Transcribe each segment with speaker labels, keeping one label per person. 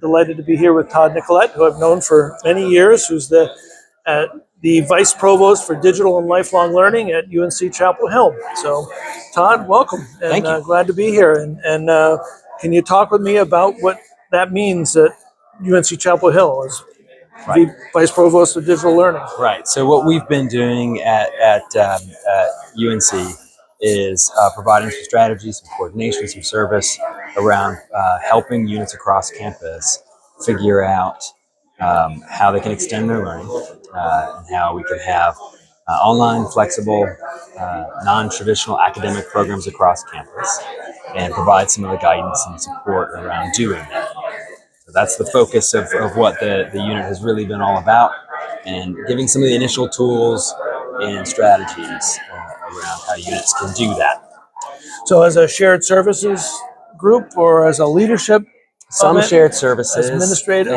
Speaker 1: delighted to be here with Todd Nicolet, who I've known for many years, who's the Vice Provost for Digital and Lifelong Learning at UNC Chapel Hill. So, Todd, welcome, and
Speaker 2: Thank you.
Speaker 1: Glad to be here. And can you talk with me about what that means at UNC Chapel Hill as the Vice Provost of Digital Learning?
Speaker 2: Right. So what we've been doing at UNC is providing some strategies, some coordination, some service around helping units across campus figure out how they can extend their learning and how we can have online, flexible, non-traditional academic programs across campus and provide some of the guidance and support around doing that. So that's the focus of what the unit has really been all about, and giving some of the initial tools and strategies around how units can do that.
Speaker 1: So as a shared services group or as a leadership?
Speaker 2: Some shared services,
Speaker 1: administrative,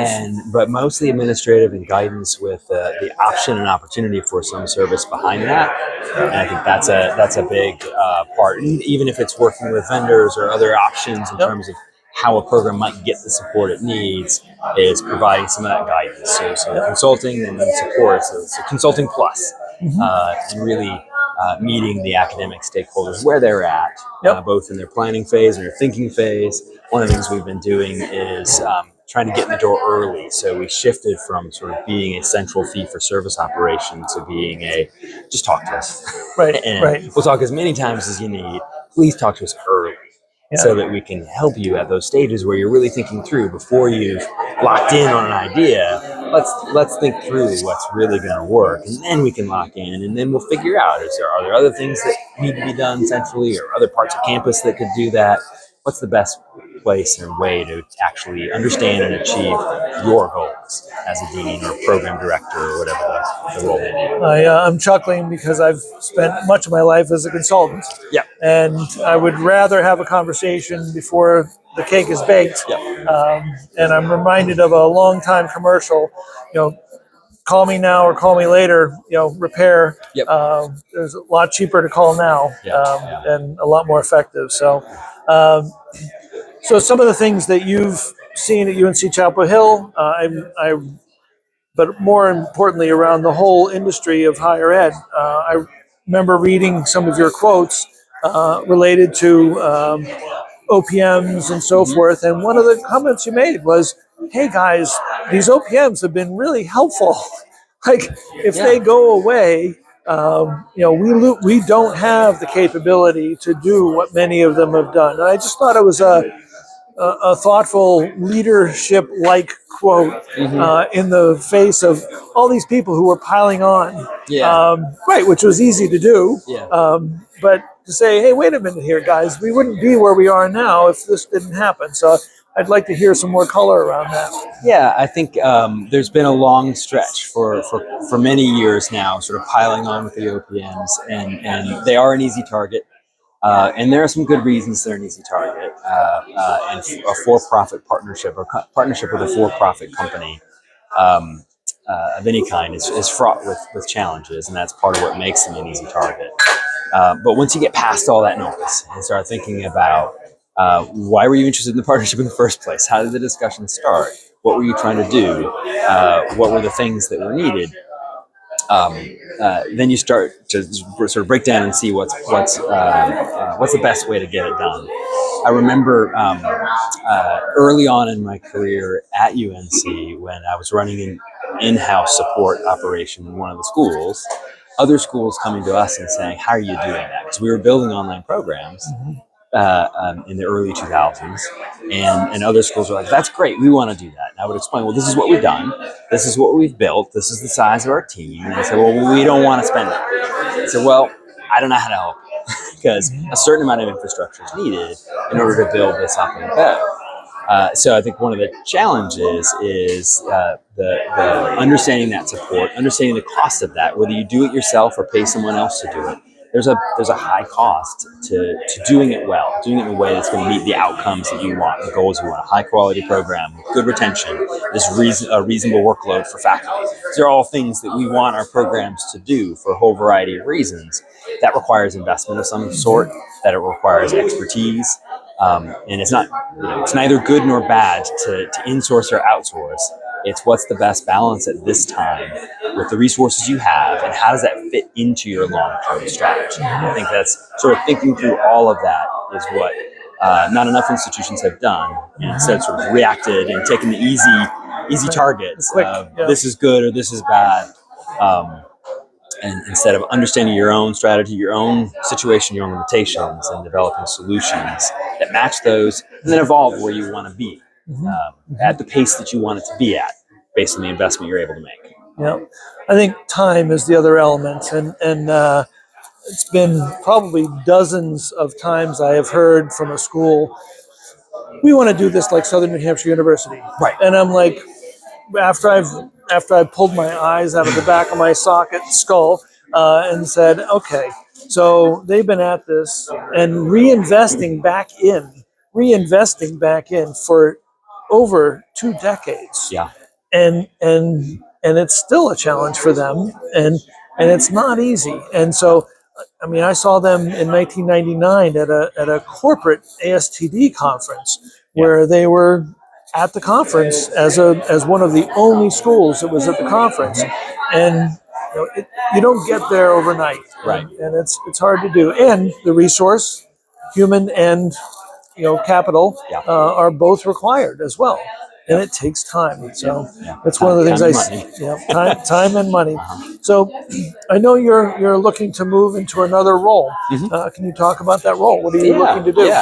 Speaker 2: but mostly administrative and guidance with the option and opportunity for some service behind that. And I think that's a big part, even if it's working with vendors or other options in terms of how a program might get the support it needs, is providing some of that guidance. So consulting and then support, so consulting plus, and really meeting the academic stakeholders where they're at, both in their planning phase and their thinking phase. One of the things we've been doing is trying to get in the door early. So we shifted from sort of being a central fee-for-service operation to being a, just talk to us.
Speaker 1: Right,
Speaker 2: and we'll talk as many times as you need. Please talk to us early. So that we can help you at those stages where you're really thinking through before you've locked in on an idea. Let's think through what's really going to work, and then we can lock in, and then we'll figure out: are there other things that need to be done centrally, or other parts of campus that could do that? What's the best place and way to actually understand and achieve your goals as a dean or program director or whatever the role may be?
Speaker 1: I'm chuckling because I've spent much of my life as a consultant.
Speaker 2: Yeah.
Speaker 1: And I would rather have a conversation before the cake is baked.
Speaker 2: Yeah.
Speaker 1: And I'm reminded of a long time commercial, call me now or call me later, repair.
Speaker 2: Yep.
Speaker 1: There's a lot cheaper to call now and a lot more effective. So some of the things that you've seen at UNC Chapel Hill, but more importantly around the whole industry of higher ed, I remember reading some of your quotes related to OPMs and so forth. And one of the comments you made was, hey guys, these OPMs have been really helpful. Like if they go away, we don't have the capability to do what many of them have done. And I just thought it was a thoughtful leadership-like quote in the face of all these people who were piling on. Which was easy to do. But to say, hey, wait a minute here, guys, we wouldn't be where we are now if this didn't happen. So I'd like to hear some more color around that.
Speaker 2: Yeah, I think there's been a long stretch for many years now, sort of piling on with the OPMs, and they are an easy target. And there are some good reasons they're an easy target. And a for-profit partnership or partnership with a for-profit company of any kind is fraught with challenges, and that's part of what makes them an easy target. But once you get past all that noise and start thinking about why were you interested in the partnership in the first place? How did the discussion start? What were you trying to do? What were the things that were needed? Then you start to sort of break down and see what's the best way to get it done. I remember early on in my career at UNC, when I was running an in-house support operation in one of the schools, other schools coming to us and saying, how are you doing that? Because we were building online programs in the early 2000s, and other schools were like, that's great, we want to do that. And I would explain, well, this is what we've done, this is what we've built, this is the size of our team. And they said, well, we don't want to spend it. I said, well, I don't know how to help, because a certain amount of infrastructure is needed in order to build this up and better. So I think one of the challenges is the understanding that support, understanding the cost of that, whether you do it yourself or pay someone else to do it. There's a high cost to doing it well, doing it in a way that's going to meet the outcomes that you want, the goals you want, a high quality program, good retention, a reasonable workload for faculty. These are all things that we want our programs to do for a whole variety of reasons. That requires investment of some sort, that it requires expertise, And it's not, it's neither good nor bad to insource or outsource. It's what's the best balance at this time with the resources you have, and how does that fit into your long-term strategy? And I think that's sort of thinking through all of that is what not enough institutions have done, and instead sort of reacted and taken the easy targets of this is good or this is bad. And instead of understanding your own strategy, your own situation, your own limitations, and developing solutions that match those, and then evolve where you want to be at the pace that you want it to be at, based on the investment you're able to make.
Speaker 1: Yeah, I think time is the other element, and it's been probably dozens of times I have heard from a school, we want to do this like Southern New Hampshire University,
Speaker 2: Right?
Speaker 1: And I'm like, after I've pulled my eyes out of the back of my skull, and said, okay, so they've been at this and reinvesting back in for over 2 decades.
Speaker 2: Yeah.
Speaker 1: And it's still a challenge for them, and it's not easy. And so, I mean, I saw them in 1999 at a corporate ASTD conference where they were at the conference as one of the only schools that was at the conference, and you don't get there overnight,
Speaker 2: right?
Speaker 1: And it's hard to do. And the resource, human and capital, are both required as well, and it takes time. So that's one of the things I see. Time and money. So I know you're looking to move into another role. Can you talk about that role? What are you looking to do?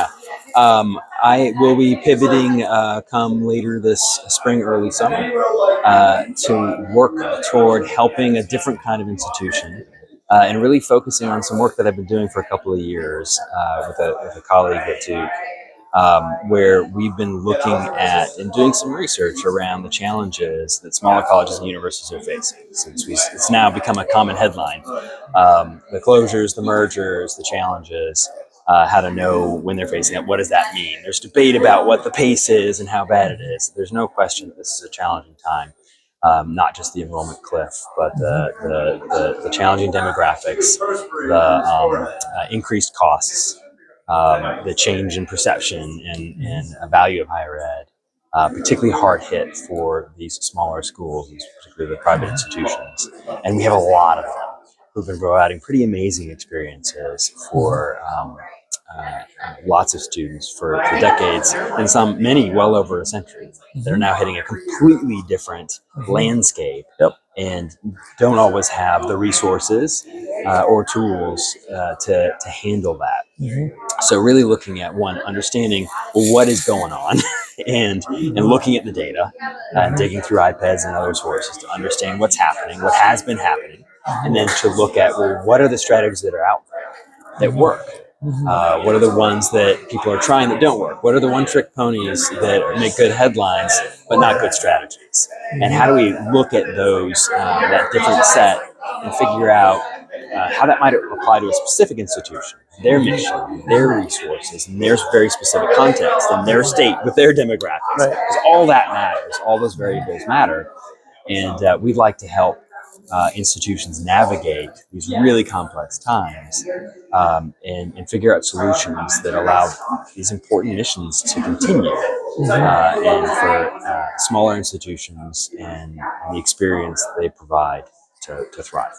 Speaker 2: I will be pivoting come later this spring, early summer, to work toward helping a different kind of institution, and really focusing on some work that I've been doing for a couple of years with a colleague at Duke, where we've been looking at and doing some research around the challenges that smaller colleges and universities are facing. Since it's now become a common headline, the closures, the mergers, the challenges. How to know when they're facing it. What does that mean? There's debate about what the pace is and how bad it is. There's no question that this is a challenging time. Not just the enrollment cliff, but the challenging demographics, the increased costs, the change in perception and value of higher ed, particularly hard hit for these smaller schools, particularly the private institutions. And we have a lot of them who've been providing pretty amazing experiences for lots of students for decades, and many well over a century, that are now hitting a completely different landscape and don't always have the resources or tools to handle that. So really looking at understanding what is going on and looking at the data and digging through iPads and other sources to understand what's happening, what has been happening, and then to look at, what are the strategies that are out there that work? What are the ones that people are trying that don't work? What are the one-trick ponies that make good headlines but not good strategies? And how do we look at those, that different set, and figure out how that might apply to a specific institution, their mission, their resources, and their very specific context, and their state with their demographics. Because all that matters. All those variables matter. And we'd like to help institutions navigate these really complex times, and figure out solutions that allow these important missions to continue, and for smaller institutions and the experience they provide to thrive.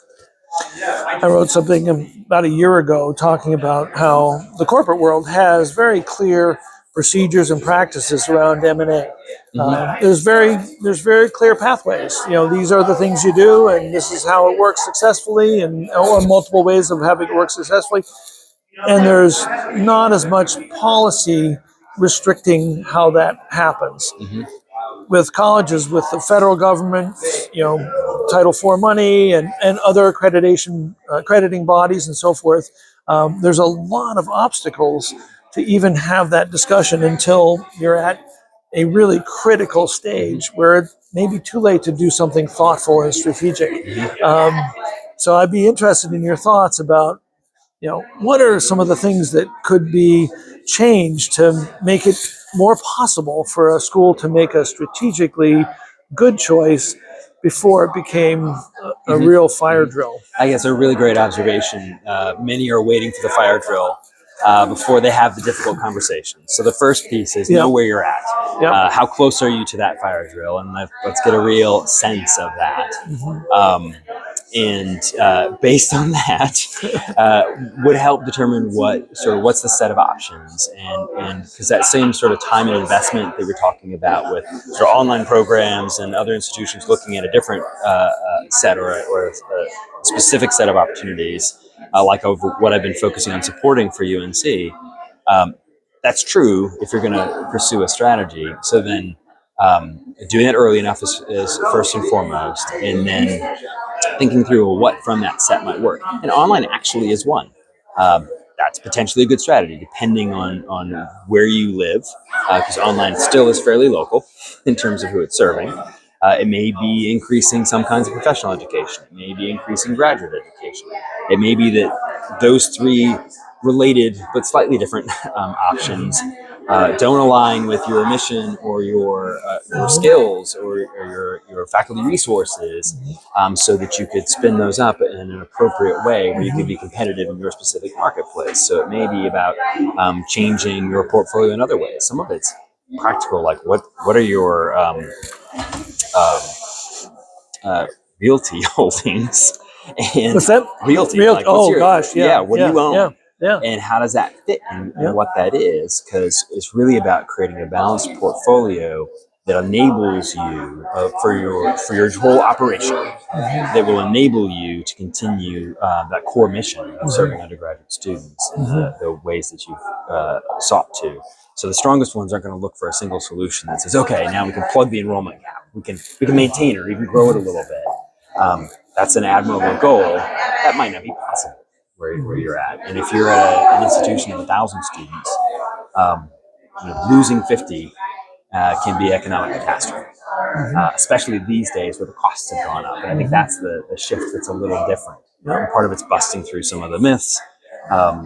Speaker 1: I wrote something about a year ago talking about how the corporate world has very clear procedures and practices around M&A. There's very clear pathways. These are the things you do, and this is how it works successfully, or multiple ways of having it work successfully. And there's not as much policy restricting how that happens. With colleges, with the federal government, Title IV money and other accrediting bodies and so forth, there's a lot of obstacles to even have that discussion until you're at a really critical stage where it may be too late to do something thoughtful and strategic. So I'd be interested in your thoughts about, what are some of the things that could be changed to make it more possible for a school to make a strategically good choice before it became a real fire drill?
Speaker 2: I guess a really great observation. Many are waiting for the fire drill before they have the difficult conversations. So the first piece is
Speaker 1: Yep.
Speaker 2: know where you're at.
Speaker 1: Yep.
Speaker 2: How close are you to that fire drill? And let's get a real sense of that. And based on that, would help determine what's the set of options, and because that same sort of time and investment that we're talking about with sort of online programs and other institutions looking at a different set or a specific set of opportunities, like over what I've been focusing on supporting for UNC. That's true if you're going to pursue a strategy. So then doing it early enough is first and foremost, and then thinking through what from that set might work. And online actually is one. That's potentially a good strategy depending on where you live, because online still is fairly local in terms of who it's serving. It may be increasing some kinds of professional education. It may be increasing graduate education. It may be that those three related but slightly different options don't align with your mission or your skills or your faculty resources, so that you could spin those up in an appropriate way where you could be competitive in your specific marketplace. So it may be about changing your portfolio in other ways. Some of it's practical, like what are your realty holdings and
Speaker 1: What's that?
Speaker 2: realty.
Speaker 1: Realty.
Speaker 2: Like,
Speaker 1: Gosh, yeah.
Speaker 2: What do you own?
Speaker 1: Yeah.
Speaker 2: And how does that fit in what that is? Because it's really about creating a balanced portfolio that enables you for your whole operation, that will enable you to continue that core mission of serving undergraduate students in the ways that you've sought to. So the strongest ones aren't going to look for a single solution that says, okay, now we can plug the enrollment gap. We can maintain it or even grow it a little bit. That's an admirable goal. That might not be possible where you're at. And if you're at an institution of 1,000 students, losing 50 can be economic catastrophe, especially these days where the costs have gone up. And I think that's the shift that's a little different. And part of it's busting through some of the myths.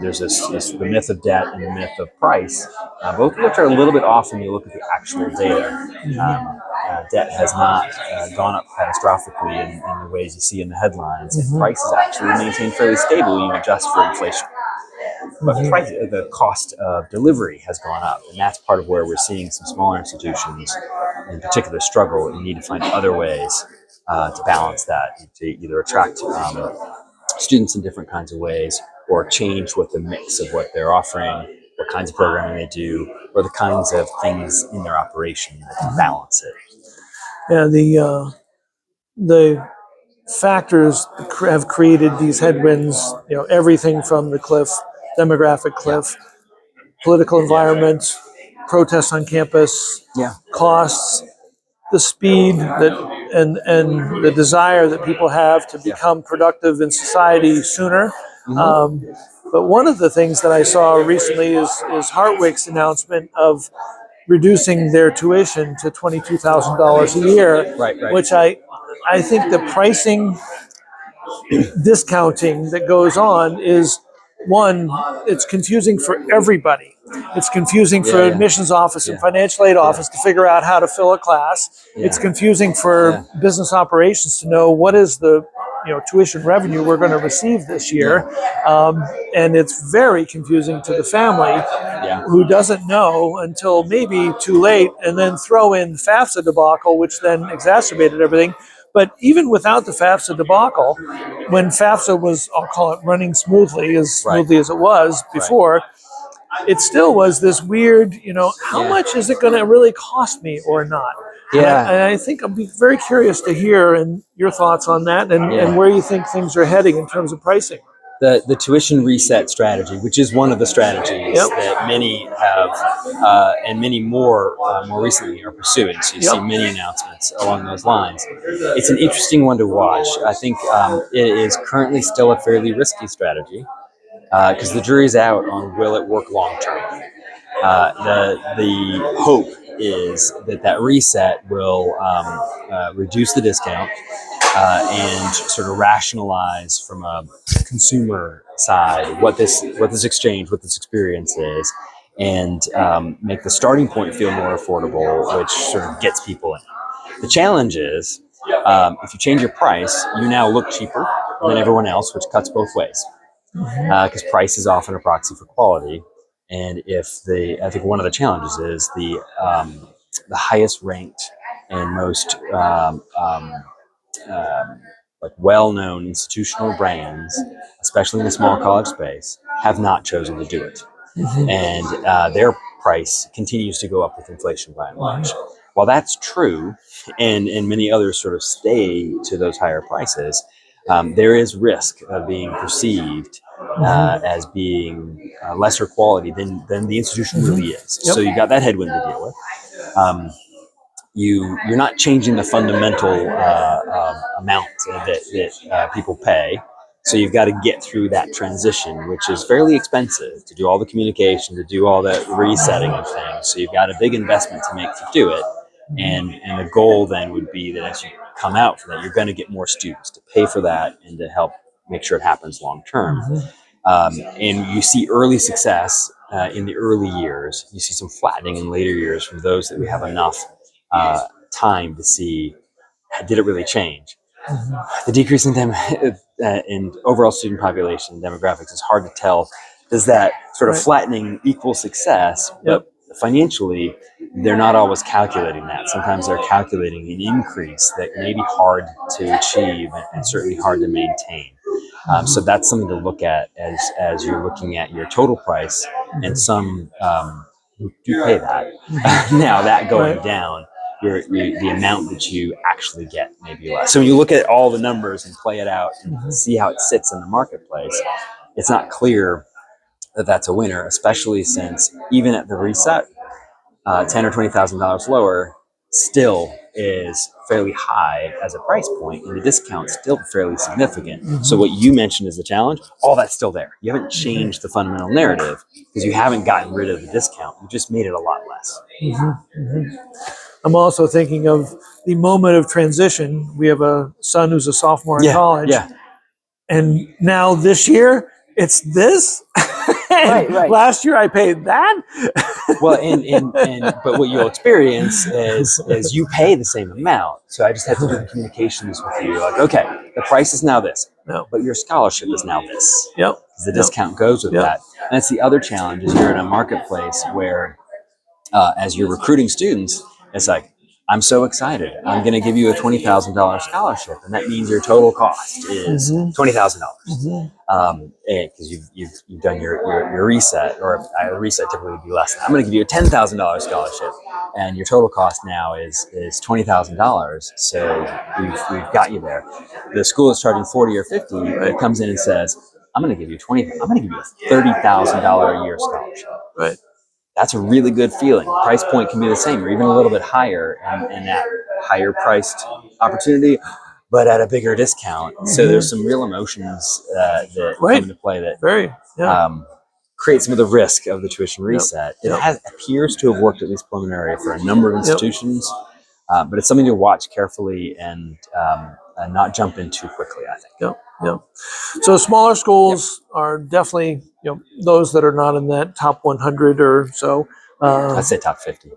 Speaker 2: There's the myth of debt and the myth of price, both of which are a little bit off when you look at the actual data. Debt has not gone up catastrophically in the ways you see in the headlines. And price is actually maintained fairly stable when you adjust for inflation. But the cost of delivery has gone up, and that's part of where we're seeing some smaller institutions in particular struggle and need to find other ways to balance that, to either attract students in different kinds of ways or change what the mix of what they're offering, what kinds of programming they do, or the kinds of things in their operation that balance it.
Speaker 1: Yeah, the factors have created these headwinds, everything from the cliff, demographic cliff, political environment, protests on campus, costs, the speed and the desire that people have to become productive in society sooner. But one of the things that I saw recently is Hartwick's announcement of reducing their tuition to $22,000 a year, which I think the pricing discounting that goes on is, one, it's confusing for everybody. It's confusing for admissions office and financial aid office to figure out how to fill a class. It's confusing for business operations to know what is the tuition revenue we're going to receive this year. And it's very confusing to the family who doesn't know until maybe too late, and then throw in FAFSA debacle, which then exacerbated everything. But even without the FAFSA debacle, when FAFSA was, I'll call it, running smoothly as it was before, it still was this weird, how much is it going to really cost me or not? And I think I'd be very curious to hear your thoughts on that and where you think things are heading in terms of pricing.
Speaker 2: The tuition reset strategy, which is one of the strategies that many have, and many more recently are pursuing. So you see many announcements along those lines. It's an interesting one to watch. I think it is currently still a fairly risky strategy because the jury's out on will it work long term. The hope is that reset will reduce the discount and sort of rationalize from a consumer side what this exchange, what this experience is, and make the starting point feel more affordable, which sort of gets people in. The challenge is if you change your price, you now look cheaper than everyone else, which cuts both ways. because price is often a proxy for quality. And I think one of the challenges is the highest ranked and most like well-known institutional brands, especially in the small college space, have not chosen to do it. And their price continues to go up with inflation by and large. While that's true, and many others sort of stay to those higher prices, there is risk of being perceived as being lesser quality than the institution really is. So you've got that headwind to deal with. You're not changing the fundamental amount that people pay. So you've got to get through that transition, which is fairly expensive to do all the communication, to do all the resetting of things. So you've got a big investment to make to do it. And the goal then would be that as you come out for that, you're going to get more students to pay for that and to help make sure it happens long term. And you see early success in the early years. You see some flattening in later years from those that we have enough time to see, did it really change? The decrease in overall student population demographics is hard to tell. Does that sort of flattening equal success? But financially, they're not always calculating that. Sometimes they're calculating an increase that may be hard to achieve and certainly hard to maintain. So that's something to look at as you're looking at your total price, and some who do pay that. Now that going down, the amount that you actually get may be less. So when you look at all the numbers and play it out and see how it sits in the marketplace, it's not clear that that's a winner, especially since even at the reset, $10,000 or $20,000 lower still is fairly high as a price point, and the discount's still fairly significant. So what you mentioned as the challenge, all that's still there. You haven't changed the fundamental narrative because you haven't gotten rid of the discount. You just made it a lot less.
Speaker 1: I'm also thinking of the moment of transition. We have a son who's a sophomore in college. And now this year, it's this. Right. Last year I paid that.
Speaker 2: Well, but what you'll experience is you pay the same amount. So I just have to do the communications with you. Like, okay, the price is now this, but your scholarship is now this. The discount goes with that. And that's the other challenge, is you're in a marketplace where, as you're recruiting students, it's like, I'm so excited. I'm going to give you a $20,000 scholarship, and that means your total cost is $20,000 because you've done your reset, or a reset typically would be less than. I'm going to give you a $10,000 scholarship, and your total cost now is $20,000. So we've got you there. The school is charging $40 or $50. It comes in and says, I'm going to give you I'm going to give you a $30,000 a year scholarship.
Speaker 1: Right.
Speaker 2: That's a really good feeling. Price point can be the same, or even a little bit higher, and that higher priced opportunity, but at a bigger discount. So there's some real emotions that come into play that create some of the risk of the tuition reset. It appears to have worked, at least preliminary, for a number of institutions, but it's something to watch carefully and not jump in too quickly, I think.
Speaker 1: So smaller schools are definitely, those that are not in that top 100 or so.
Speaker 2: I'd say top 50.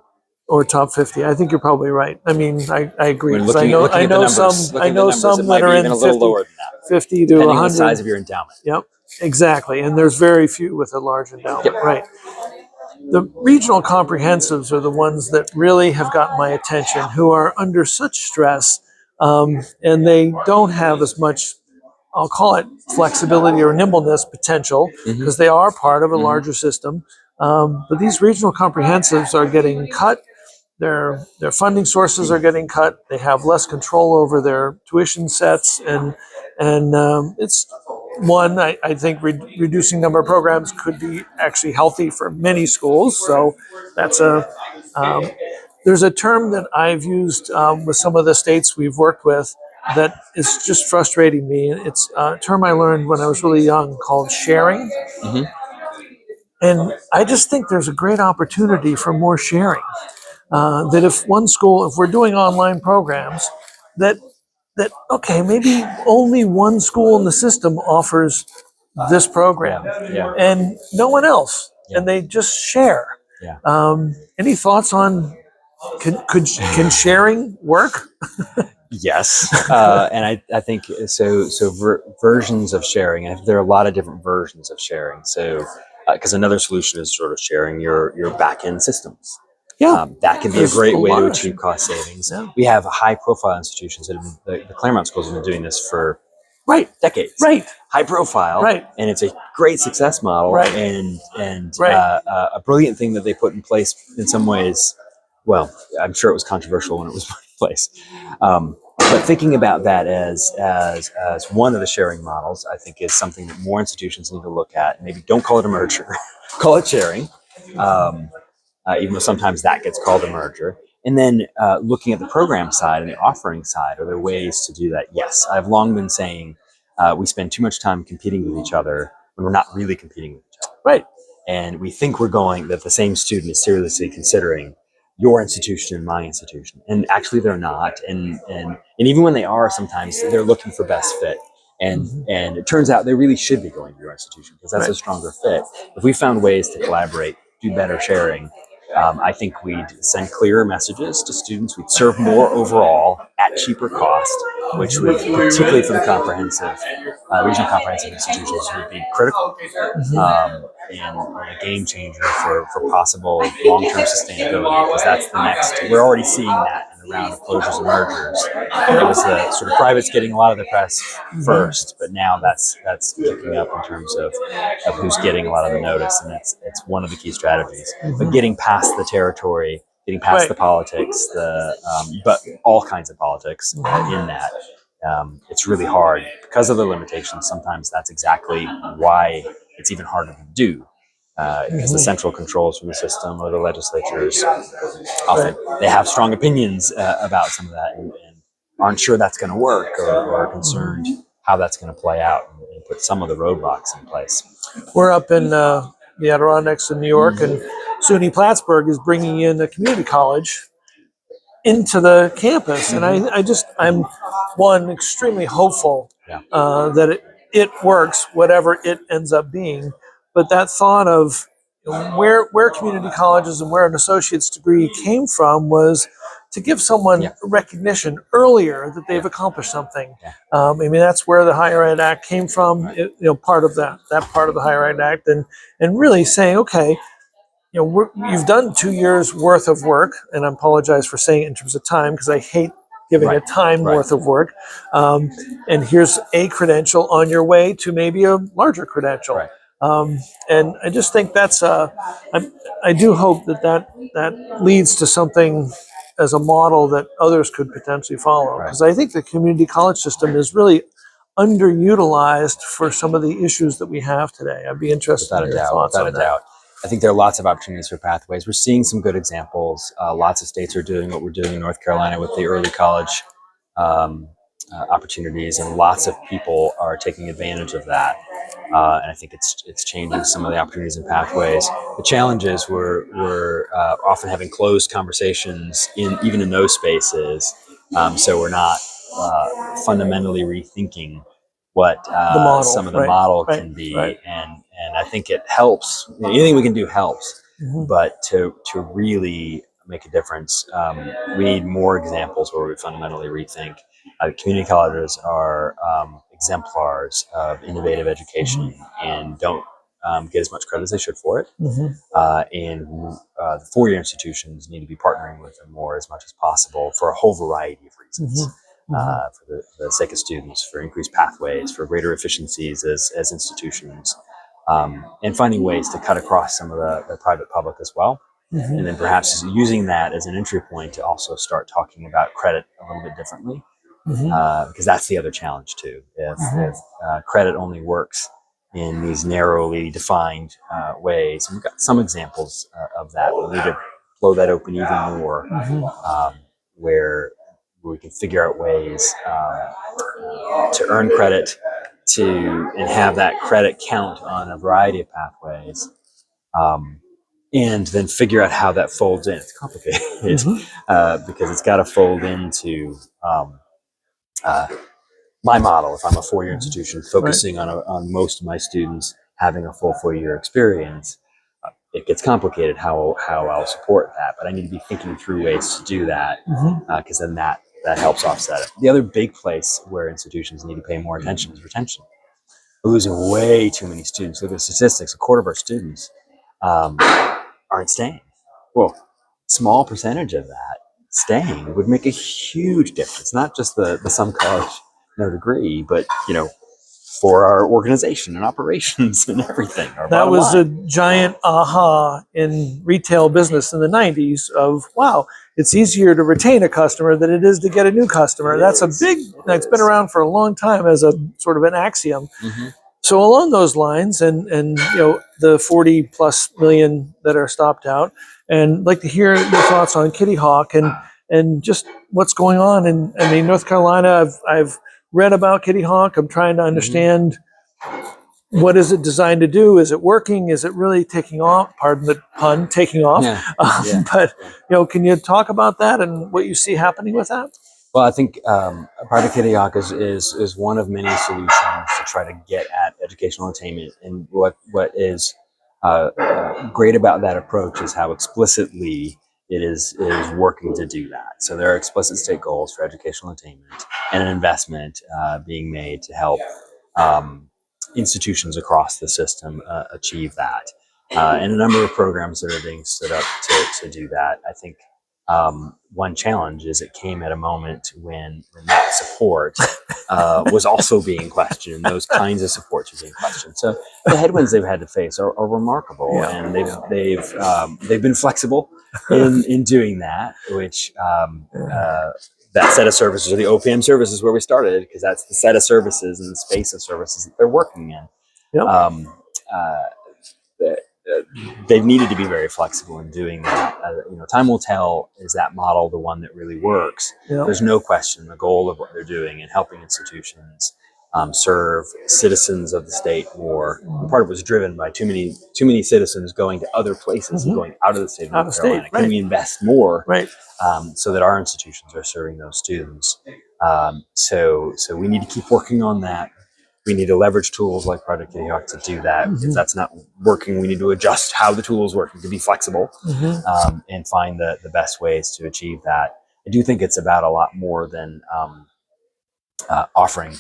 Speaker 1: Or top 50. I think you're probably right. I mean, I agree. I know some that are in
Speaker 2: a little lower than that.
Speaker 1: 50 to 100.
Speaker 2: Depending on the size of your endowment.
Speaker 1: Exactly. And there's very few with a large endowment. Right. The regional comprehensives are the ones that really have gotten my attention, who are under such stress, and they don't have as much, I'll call it, flexibility or nimbleness potential, because they are part of a larger system. But these regional comprehensives are getting cut. Their funding sources are getting cut. They have less control over their tuition sets, and it's one. I think reducing number of programs could be actually healthy for many schools. So that's there's a term that I've used with some of the states we've worked with that is just frustrating me. It's a term I learned when I was really young called sharing. And I just think there's a great opportunity for more sharing. That if we're doing online programs, that okay, maybe only one school in the system offers this program, and no one else, and they just share. Any thoughts on can sharing work?
Speaker 2: Yes, and I think so. So versions of sharing. I think there are a lot of different versions of sharing. So, because another solution is sort of sharing your back end systems.
Speaker 1: Yeah,
Speaker 2: That can be a
Speaker 1: there's
Speaker 2: great
Speaker 1: a
Speaker 2: way
Speaker 1: lot
Speaker 2: to
Speaker 1: of
Speaker 2: achieve cost savings.
Speaker 1: Yeah.
Speaker 2: We have high profile institutions that have been, the Claremont schools have been doing this for
Speaker 1: Right,
Speaker 2: decades.
Speaker 1: right,
Speaker 2: High profile,
Speaker 1: right,
Speaker 2: and it's a great success model,
Speaker 1: right,
Speaker 2: and
Speaker 1: right.
Speaker 2: a brilliant thing that they put in place in some ways. Well, I'm sure it was controversial when it was put in place, but thinking about that as one of the sharing models, I think is something that more institutions need to look at. Maybe don't call it a merger, call it sharing. Even though sometimes that gets called a merger. And then looking at the program side and the offering side, are there ways to do that? Yes, I've long been saying we spend too much time competing with each other when we're not really competing with each other.
Speaker 1: Right.
Speaker 2: And we think that the same student is seriously considering your institution and my institution. And actually they're not. And even when they are, sometimes they're looking for best fit. And it turns out they really should be going to your institution because that's a stronger fit. If we found ways to collaborate, do better sharing, I think we'd send clearer messages to students. We'd serve more overall at cheaper cost, which would, particularly for the regional comprehensive institutions, would be critical and a game changer for possible long-term sustainability. Because that's the next. We're already seeing that in the round of closures and mergers. It was the sort of privates getting a lot of the press first, but now that's picking up in terms of who's getting a lot of the notice, and it's one of the key strategies. But getting past the territory, getting past the politics, but all kinds of politics in that. It's really hard because of the limitations. Sometimes that's exactly why it's even harder to do, because the central controls from the system or the legislatures often they have strong opinions about some of that and aren't sure that's going to work or are concerned how that's going to play out and put some of the roadblocks in place.
Speaker 1: We're up in the Adirondacks in New York, and SUNY Plattsburgh is bringing in a community college into the campus, and I'm one extremely hopeful that it works, whatever it ends up being. But that thought of where community colleges and where an associate's degree came from was to give someone recognition earlier that they've accomplished something. I mean, that's where the Higher Ed Act came from. Part of that part of the Higher Ed Act, and really saying, okay, you've done 2 years worth of work, and I apologize for saying it in terms of time because I hate giving a time worth of work. And here's a credential on your way to maybe a larger credential. And I just think that's I do hope that leads to something as a model that others could potentially follow, because I think the community college system is really underutilized for some of the issues that we have today. I'd be interested in your thoughts on that.
Speaker 2: I think there are lots of opportunities for pathways. We're seeing some good examples. Lots of states are doing what we're doing in North Carolina with the early college opportunities, and lots of people are taking advantage of that. And I think it's changing some of the opportunities and pathways. The challenge is we're often having closed conversations even in those spaces, so we're not fundamentally rethinking what some of the model can be, and I think it helps. Anything we can do helps, but to really make a difference, we need more examples where we fundamentally rethink. Community colleges are exemplars of innovative education and don't get as much credit as they should for it. And the four-year institutions need to be partnering with them more as much as possible for a whole variety of reasons. For the sake of students, for increased pathways, for greater efficiencies as institutions, and finding ways to cut across some of the private-public as well. And then perhaps using that as an entry point to also start talking about credit a little bit differently. Because that's the other challenge too. If credit only works in these narrowly defined ways, and we've got some examples of that. We need to blow that open even more, where we can figure out ways to earn credit and have that credit count on a variety of pathways. And then figure out how that folds in. It's complicated because it's got to fold into my model. If I'm a four-year institution focusing on most of my students having a full 4-year experience, it gets complicated how I'll support that. But I need to be thinking through ways to do that, because then that that helps offset it. The other big place where institutions need to pay more attention is retention. We're losing way too many students. Look at the statistics. A quarter of our students aren't staying. Well, small percentage of that staying would make a huge difference. Not just the some college, no degree, but for our organization and operations and everything.
Speaker 1: That was
Speaker 2: line.
Speaker 1: a giant aha in retail business in the 90s of, wow, it's easier to retain a customer than it is to get a new customer. That's it's been around for a long time as a sort of an axiom.
Speaker 2: Mm-hmm.
Speaker 1: So along those lines, and the 40 plus million that are stopped out, and I'd like to hear your thoughts on Kitty Hawk and just what's going on. And I mean, North Carolina, I've read about Kitty Hawk. I'm trying to understand what is it designed to do? Is it working? Is it really taking off? Pardon the pun, taking off. But can you talk about that and what you see happening with that?
Speaker 2: Well, I think Project Kitty Hawk is one of many solutions to try to get at educational attainment. And what is great about that approach is how explicitly it is working to do that. So there are explicit state goals for educational attainment and an investment being made to help institutions across the system achieve that. And a number of programs that are being stood up to do that. I think one challenge is it came at a moment when that support was also being questioned, and those kinds of supports are being questioned. So the headwinds they've had to face are remarkable, and they've been flexible in doing that, which that set of services, or the OPM services where we started, because that's the set of services and the space of services that they're working in. They've needed to be very flexible in doing that. Time will tell, is that model the one that really works? There's no question the goal of what they're doing and helping institutions serve citizens of the state more. Part of it was driven by too many citizens going to other places and going out of the state of North Carolina. Can we invest more so that our institutions are serving those students? So we need to keep working on that. We need to leverage tools like Project Kitty Hawk to do that. If that's not working, we need to adjust how the tool is working to be flexible and find the best ways to achieve that. I do think it's about a lot more than offering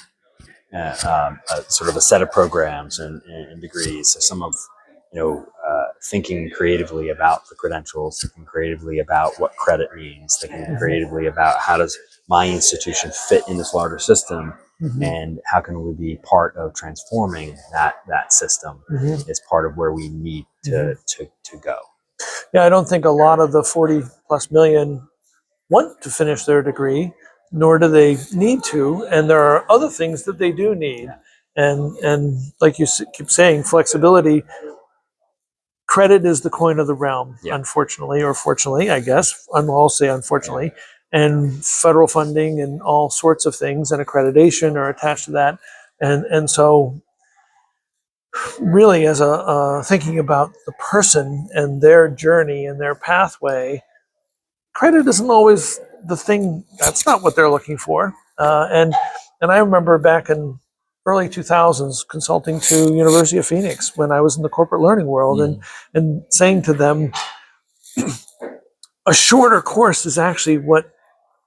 Speaker 2: sort of a set of programs and degrees. So some of thinking creatively about the credentials, thinking creatively about what credit means, thinking creatively about how does my institution fit in this larger system, and how can we be part of transforming that system is part of where we need to go.
Speaker 1: Yeah, I don't think a lot of the 40 plus million want to finish their degree, nor do they need to, and there are other things that they do need. And like you keep saying, flexibility. Credit is the coin of the realm, unfortunately, or fortunately, I guess. I'll say unfortunately. And federal funding and all sorts of things and accreditation are attached to that. And so really, as thinking about the person and their journey and their pathway, credit isn't always the thing. That's not what they're looking for. And I remember back in early 2000s consulting to University of Phoenix when I was in the corporate learning world and saying to them, a shorter course is actually what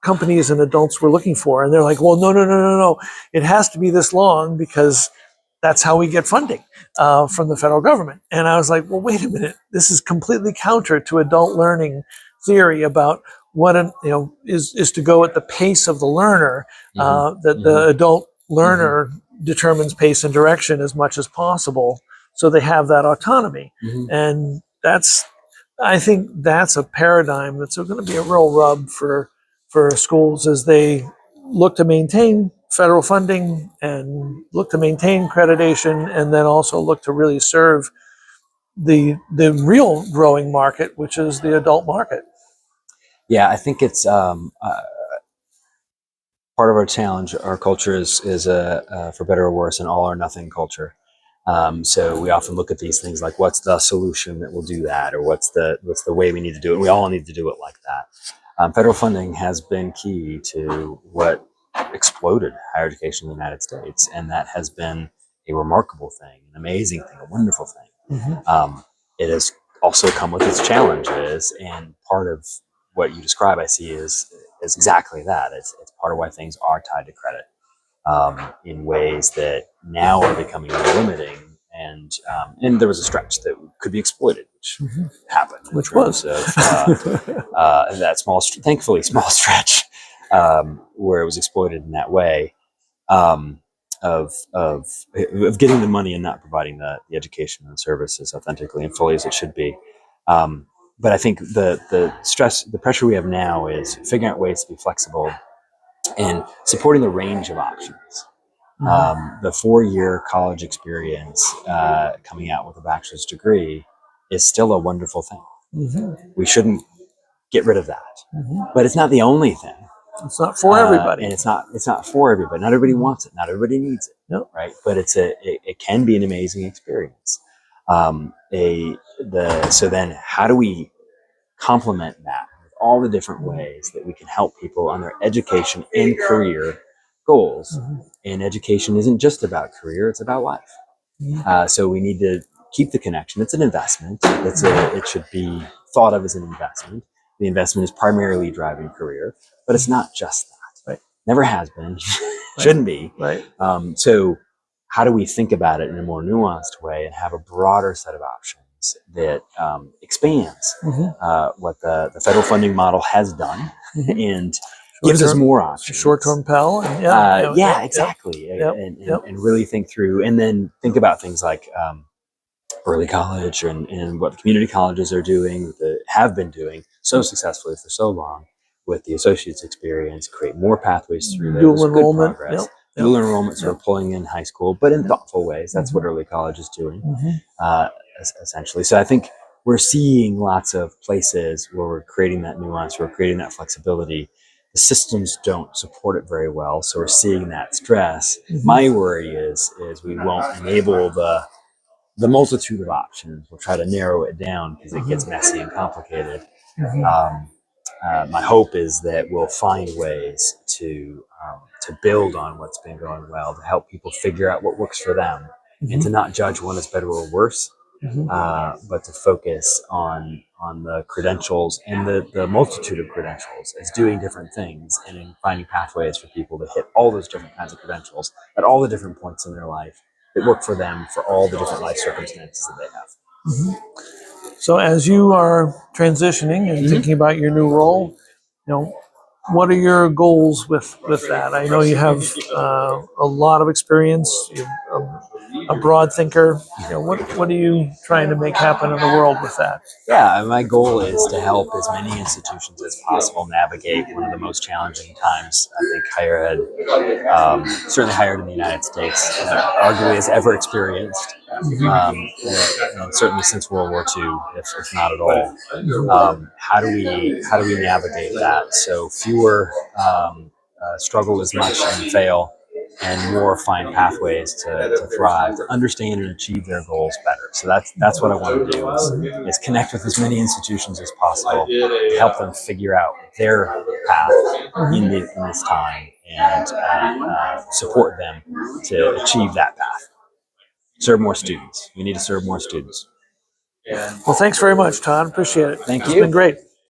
Speaker 1: companies and adults were looking for. And they're like, well, no. It has to be this long because that's how we get funding from the federal government. And I was like, well, wait a minute. This is completely counter to adult learning theory about what is to go at the pace of the learner, that the adult learner determines pace and direction as much as possible. So they have that autonomy. And I think that's a paradigm that's going to be a real rub for schools as they look to maintain federal funding and look to maintain accreditation, and then also look to really serve the real growing market, which is the adult market.
Speaker 2: Yeah, I think it's part of our challenge. Our culture is for better or worse, an all or nothing culture. So we often look at these things like, what's the solution that will do that, or what's the way we need to do it? And we all need to do it like that. Federal funding has been key to what exploded higher education in the United States, and that has been a remarkable thing, an amazing thing, a wonderful thing. It has also come with its challenges, and part of what you describe, I see, is exactly that. It's part of why things are tied to credit in ways that now are becoming more limiting. And there was a stretch that could be exploited, which happened.
Speaker 1: Which was
Speaker 2: that thankfully small stretch where it was exploited in that way of getting the money and not providing the education and services authentically and fully as it should be. But I think the pressure we have now is figuring out ways to be flexible and supporting the range of options. The 4-year college experience coming out with a bachelor's degree is still a wonderful thing. We shouldn't get rid of that, but it's not the only thing.
Speaker 1: It's not for everybody,
Speaker 2: and it's not for everybody. Not everybody wants it. Not everybody needs it.
Speaker 1: Nope.
Speaker 2: Right? But it can be an amazing experience. So then, how do we complement that with all the different ways that we can help people on their education and career goals? And education isn't just about career; it's about life. So we need to keep the connection. It's an investment. It should be thought of as an investment. The investment is primarily driving career, but it's not just that.
Speaker 1: Right.
Speaker 2: Never has been. Shouldn't be.
Speaker 1: Right.
Speaker 2: So how do we think about it in a more nuanced way and have a broader set of options that expands what the federal funding model has done and gives us more options.
Speaker 1: Short-term Pell.
Speaker 2: Exactly. And really think through, and then think about things like early college and what the community colleges are doing, have been doing so successfully for so long with the associate's experience, create more pathways through there.
Speaker 1: Dual enrollment.
Speaker 2: Dual enrollment, sort of pulling in high school, but in thoughtful ways. That's what early college is doing, essentially. So I think we're seeing lots of places where we're creating that nuance, we're creating that flexibility. The systems don't support it very well, so we're seeing that stress. My worry is we won't enable the multitude of options. We'll try to narrow it down because it gets messy and complicated. My hope is that we'll find ways to build on what's been going well, to help people figure out what works for them, and to not judge one as better or worse, but to focus on the credentials and the multitude of credentials as doing different things, and in finding pathways for people to hit all those different kinds of credentials at all the different points in their life that work for them for all the different life circumstances that they have.
Speaker 1: So as you are transitioning and thinking about your new role, what are your goals with that? I know you have a lot of experience, you're a broad thinker. What are you trying to make happen in the world with that?
Speaker 2: Yeah, my goal is to help as many institutions as possible navigate one of the most challenging times I think higher ed, certainly higher ed in the United States, arguably has ever experienced, and certainly since World War II, if not at all. How do we navigate that so fewer struggle as much and fail, and more find pathways to thrive, to understand and achieve their goals better? So that's what I want to do is connect with as many institutions as possible to help them figure out their path in this time, and support them to achieve that path. Serve more students. We need to serve more students.
Speaker 1: Well, thanks very much, Todd. Appreciate it.
Speaker 2: Thank you.
Speaker 1: It's been great.